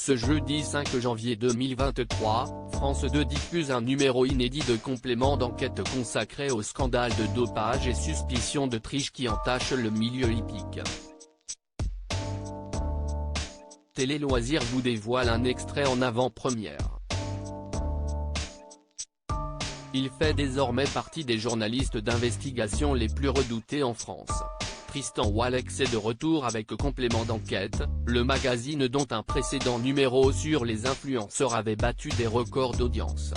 Ce jeudi 5 janvier 2023, France 2 diffuse un numéro inédit de complément d'enquête consacré au scandale de dopage et suspicion de triche qui entache le milieu hippique. Télé Loisirs vous dévoile un extrait en avant-première. Il fait désormais partie des journalistes d'investigation les plus redoutés en France. Tristan Walex est de retour avec complément d'enquête, le magazine dont un précédent numéro sur les influenceurs avait battu des records d'audience.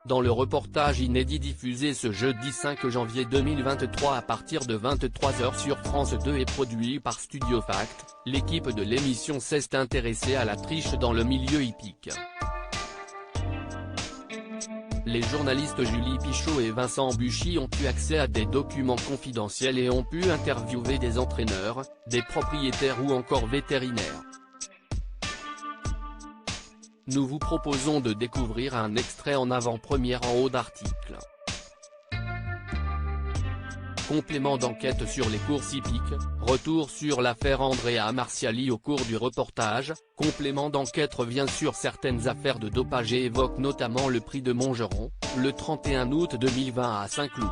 Dans le reportage inédit diffusé ce jeudi 5 janvier 2023 à partir de 23h sur France 2 et produit par Studio Fact, l'équipe de l'émission s'est intéressée à la triche dans le milieu hippique. Les journalistes Julie Pichot et Vincent Buchy ont eu accès à des documents confidentiels et ont pu interviewer des entraîneurs, des propriétaires ou encore vétérinaires. Nous vous proposons de découvrir un extrait en avant-première en haut d'article. Complément d'enquête sur les courses hippiques, retour sur l'affaire Andrea Marciali au cours du reportage, complément d'enquête revient sur certaines affaires de dopage et évoque notamment le prix de Montgeron, le 31 août 2020 à Saint-Cloud.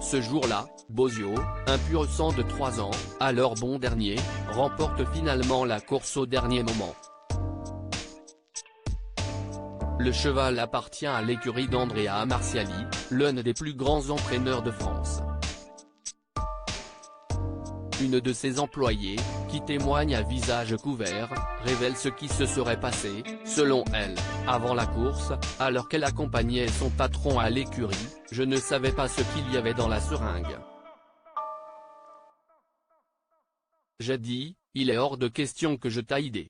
Ce jour-là, Bozio, un pur sang de 3 ans, alors bon dernier, remporte finalement la course au dernier moment. Le cheval appartient à l'écurie d'Andrea Marciali, l'un des plus grands entraîneurs de France. Une de ses employées, qui témoigne à visage couvert, révèle ce qui se serait passé, selon elle, avant la course, alors qu'elle accompagnait son patron à l'écurie. « Je ne savais pas ce qu'il y avait dans la seringue. J'ai dit, il est hors de question que je t'aille aidé.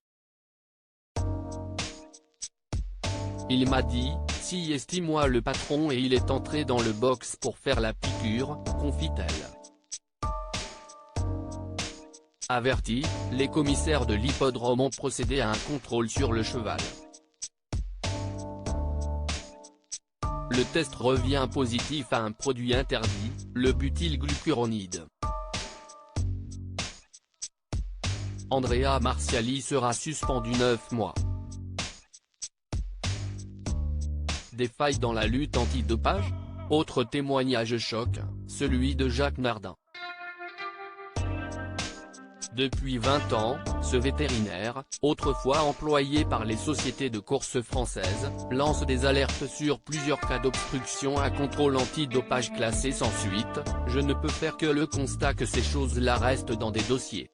Il m'a dit, si estime-moi le patron et il est entré dans le box pour faire la piqûre, confie-t-elle. » Avertis, les commissaires de l'hippodrome ont procédé à un contrôle sur le cheval. Le test revient positif à un produit interdit, le butylglucuronide. Andrea Marciali sera suspendu 9 mois. Des failles dans la lutte anti-dopage ? Autre témoignage choc, celui de Jacques Nardin. Depuis 20 ans, ce vétérinaire, autrefois employé par les sociétés de courses françaises, lance des alertes sur plusieurs cas d'obstruction à contrôle anti-dopage classés sans suite. Je ne peux faire que le constat que ces choses-là restent dans des dossiers.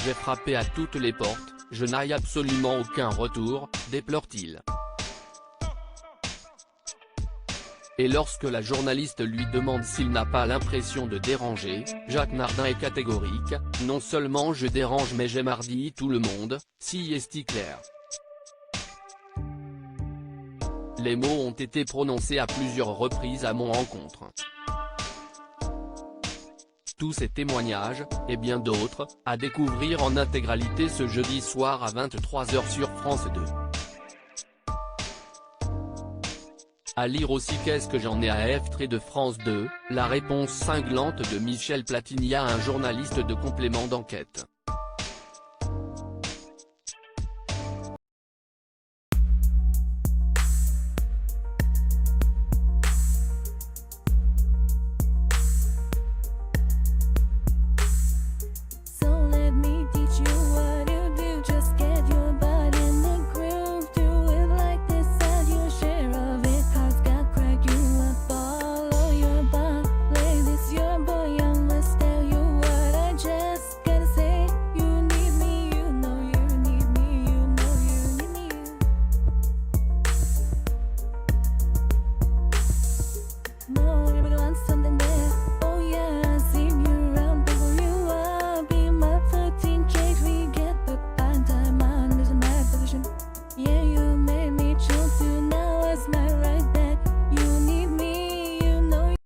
J'ai frappé à toutes les portes, je n'ai absolument aucun retour, déplore-t-il. Et lorsque la journaliste lui demande s'il n'a pas l'impression de déranger, Jacques Nardin est catégorique, non seulement je dérange mais j'émardille tout le monde, si est-il clair. Les mots ont été prononcés à plusieurs reprises à mon encontre. Tous ces témoignages, et bien d'autres, à découvrir en intégralité ce jeudi soir à 23h sur France 2. À lire aussi qu'est-ce que j'en ai à F- de France 2, la réponse cinglante de Michel Platini à un journaliste de complément d'enquête.